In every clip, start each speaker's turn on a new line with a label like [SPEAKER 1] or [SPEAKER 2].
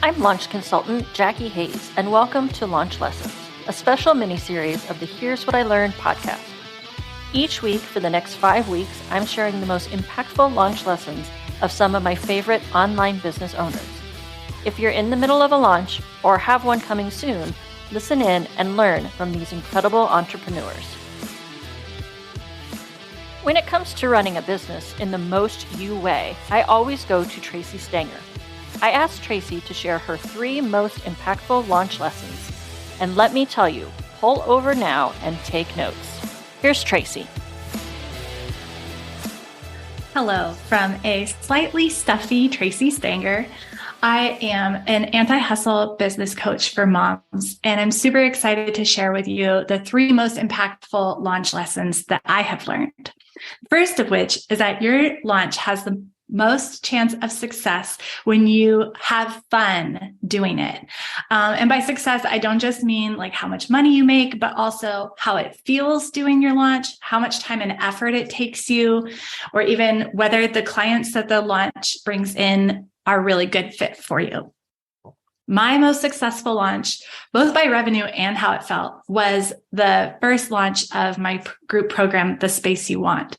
[SPEAKER 1] I'm launch consultant Jackie Hayes, and welcome to Launch Lessons, a special mini-series of the Here's What I Learned podcast. Each week for the next 5 weeks, I'm sharing the most impactful launch lessons of some of my favorite online business owners. If you're in the middle of a launch or have one coming soon, listen in and learn from these incredible entrepreneurs. When it comes to running a business in the most you way, I always go to Tracy Stanger. I asked Tracy to share her 3 most impactful launch lessons. And let me tell you, pull over now and take notes. Here's Tracy.
[SPEAKER 2] Hello, from a slightly stuffy Tracy Stanger. I am an anti-hustle business coach for moms, and I'm super excited to share with you the 3 most impactful launch lessons that I have learned. First of which is that your launch has the most chance of success when you have fun doing it. And by success, I don't just mean like how much money you make, but also how it feels doing your launch, how much time and effort it takes you, or even whether the clients that the launch brings in are really good fit for you. My most successful launch, both by revenue and how it felt, was the first launch of my group program, The Space You Want.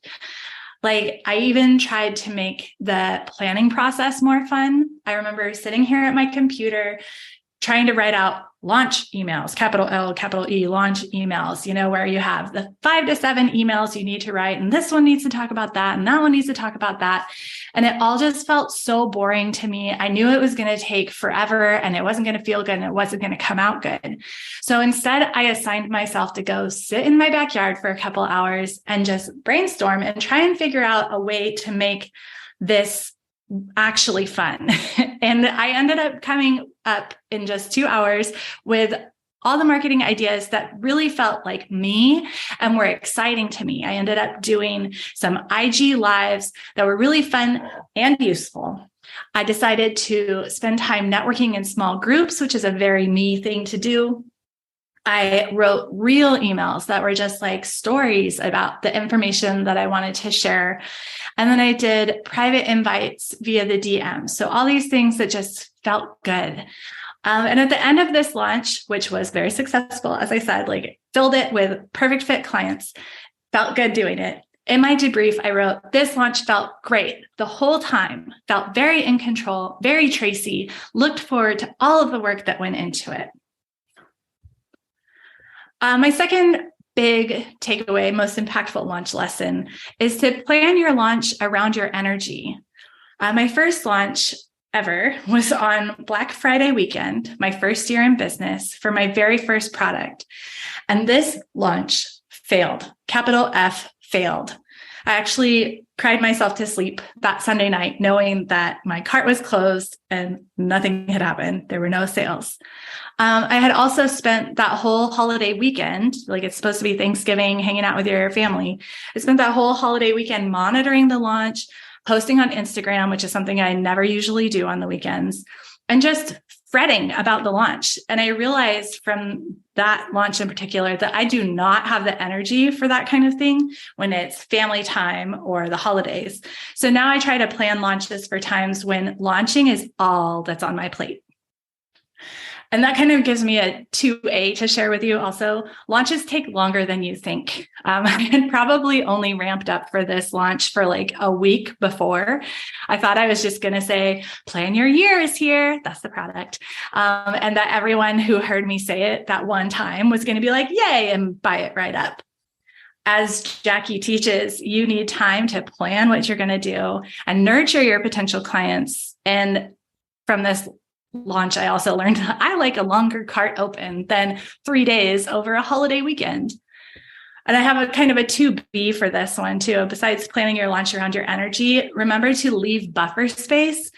[SPEAKER 2] Like, I even tried to make the planning process more fun. I remember sitting here at my computer trying to write out launch emails, capital L, capital E, launch emails, where you have the 5 to 7 emails you need to write. And this one needs to talk about that. And that one needs to talk about that. And it all just felt so boring to me. I knew it was going to take forever and it wasn't going to feel good and it wasn't going to come out good. So instead, I assigned myself to go sit in my backyard for a couple hours and just brainstorm and try and figure out a way to make this actually fun. And I ended up coming up in just 2 hours with all the marketing ideas that really felt like me and were exciting to me. I ended up doing some IG lives that were really fun and useful. I decided to spend time networking in small groups, which is a very me thing to do. I wrote real emails that were just like stories about the information that I wanted to share. And then I did private invites via the DM. So all these things that just felt good. And at the end of this launch, which was very successful, as I said, like filled it with perfect fit clients, felt good doing it. In my debrief, I wrote, this launch felt great the whole time, felt very in control, very Tracy, looked forward to all of the work that went into it. My second big takeaway, most impactful launch lesson is to plan your launch around your energy. My first launch ever was on Black Friday weekend, my first year in business, for my very first product. And this launch failed, capital F failed. I actually cried myself to sleep that Sunday night, knowing that my cart was closed and nothing had happened. There were no sales. I had also spent that whole holiday weekend, like it's supposed to be Thanksgiving, hanging out with your family. I spent that whole holiday weekend monitoring the launch, posting on Instagram, which is something I never usually do on the weekends, and just fretting about the launch. And I realized from that launch in particular that I do not have the energy for that kind of thing when it's family time or the holidays. So now I try to plan launches for times when launching is all that's on my plate. And that kind of gives me a 2A to share with you also. Launches take longer than you think. I had probably only ramped up for this launch for like a week before. I thought I was just going to say, plan your year is here. That's the product. And that everyone who heard me say it that one time was going to be like, yay, and buy it right up. As Jackie teaches, you need time to plan what you're going to do and nurture your potential clients. And from this launch, I also learned that I like a longer cart open than 3 days over a holiday weekend. And I have a kind of a 2B for this one too. Besides planning your launch around your energy, remember to leave buffer space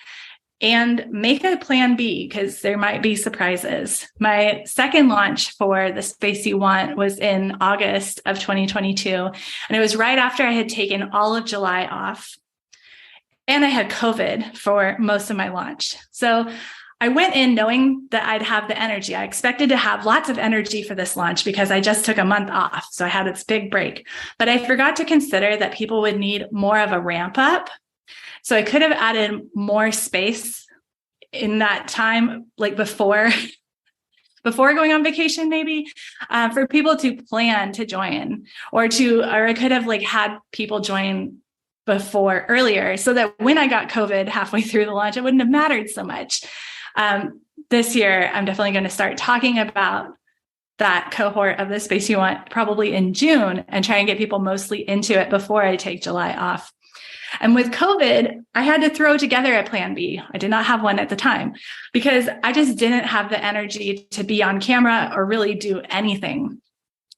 [SPEAKER 2] and make a plan B because there might be surprises. My second launch for The Space You Want was in August of 2022. And it was right after I had taken all of July off. And I had COVID for most of my launch. So I went in knowing that I'd have the energy. I expected to have lots of energy for this launch because I just took a month off. So I had this big break, but I forgot to consider that people would need more of a ramp up. So I could have added more space in that time, like before going on vacation, maybe, for people to plan to join, or I could have like had people join earlier, so that when I got COVID halfway through the launch, it wouldn't have mattered so much. This year, I'm definitely going to start talking about that cohort of the Space You Want probably in June, and try and get people mostly into it before I take July off. And with COVID, I had to throw together a plan B. I did not have one at the time because I just didn't have the energy to be on camera or really do anything.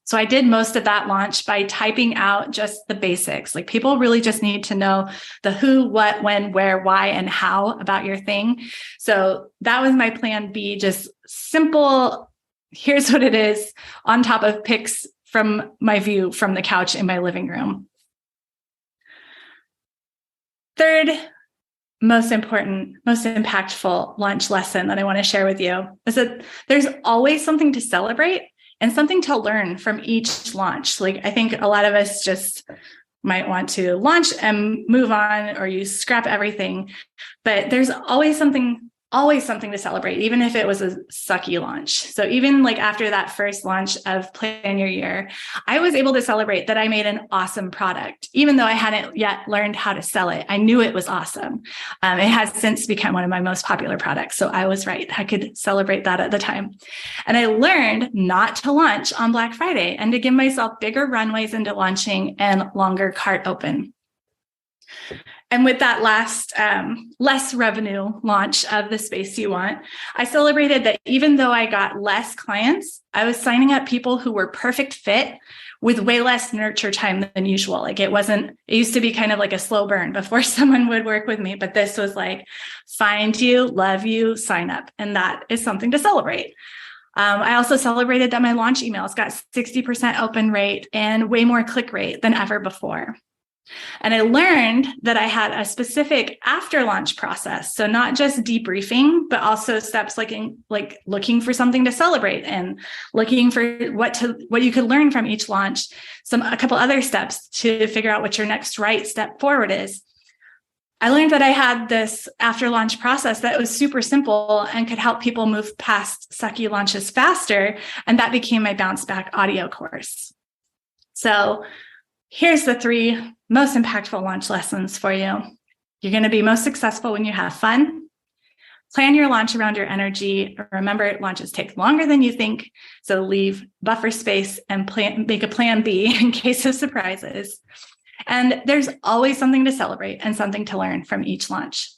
[SPEAKER 2] So I did most of that launch by typing out just the basics. Like, people really just need to know the who, what, when, where, why, and how about your thing. So that was my plan B, just simple. Here's what it is, on top of pics from my view from the couch in my living room. Third most important, most impactful launch lesson that I want to share with you is that there's always something to celebrate and something to learn from each launch. Like, I think a lot of us just might want to launch and move on, or you scrap everything, but there's always something to celebrate, even if it was a sucky launch. So even like after that first launch of Plan Your Year, I was able to celebrate that I made an awesome product, even though I hadn't yet learned how to sell it. I knew it was awesome. It has since become one of my most popular products. So I was right. I could celebrate that at the time. And I learned not to launch on Black Friday and to give myself bigger runways into launching and longer cart open. And with that last less revenue launch of the Space You Want, I celebrated that even though I got less clients, I was signing up people who were perfect fit with way less nurture time than usual. Like, it used to be kind of like a slow burn before someone would work with me, but this was like, find you, love you, sign up. And that is something to celebrate. I also celebrated that my launch emails got 60% open rate and way more click rate than ever before. And I learned that I had a specific after launch process. So not just debriefing, but also steps like looking for something to celebrate and looking for what you could learn from each launch. A couple other steps to figure out what your next right step forward is. I learned that I had this after launch process that was super simple and could help people move past sucky launches faster. And that became my bounce back audio course. So here's the 3 most impactful launch lessons for you. You're going to be most successful when you have fun. Plan your launch around your energy. Remember, launches take longer than you think, so leave buffer space and make a plan B in case of surprises. And there's always something to celebrate and something to learn from each launch.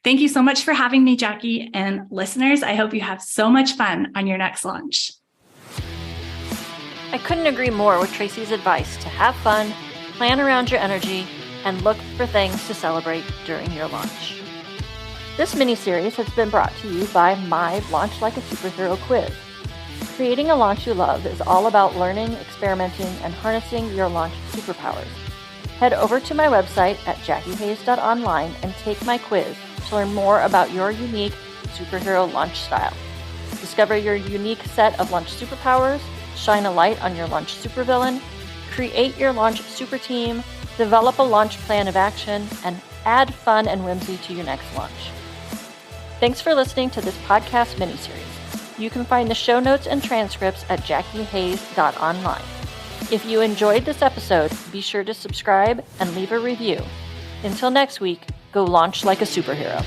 [SPEAKER 2] Thank you so much for having me, Jackie. And listeners, I hope you have so much fun on your next launch.
[SPEAKER 1] I couldn't agree more with Tracy's advice to have fun, plan around your energy, and look for things to celebrate during your launch. This mini-series has been brought to you by my Launch Like a Superhero quiz. Creating a launch you love is all about learning, experimenting, and harnessing your launch superpowers. Head over to my website at jackiehayes.online and take my quiz to learn more about your unique superhero launch style. Discover your unique set of launch superpowers, shine a light on your launch supervillain, create your launch super team, develop a launch plan of action, and add fun and whimsy to your next launch. Thanks for listening to this podcast miniseries. You can find the show notes and transcripts at jackiehayes.online. If you enjoyed this episode, be sure to subscribe and leave a review. Until next week, go launch like a superhero.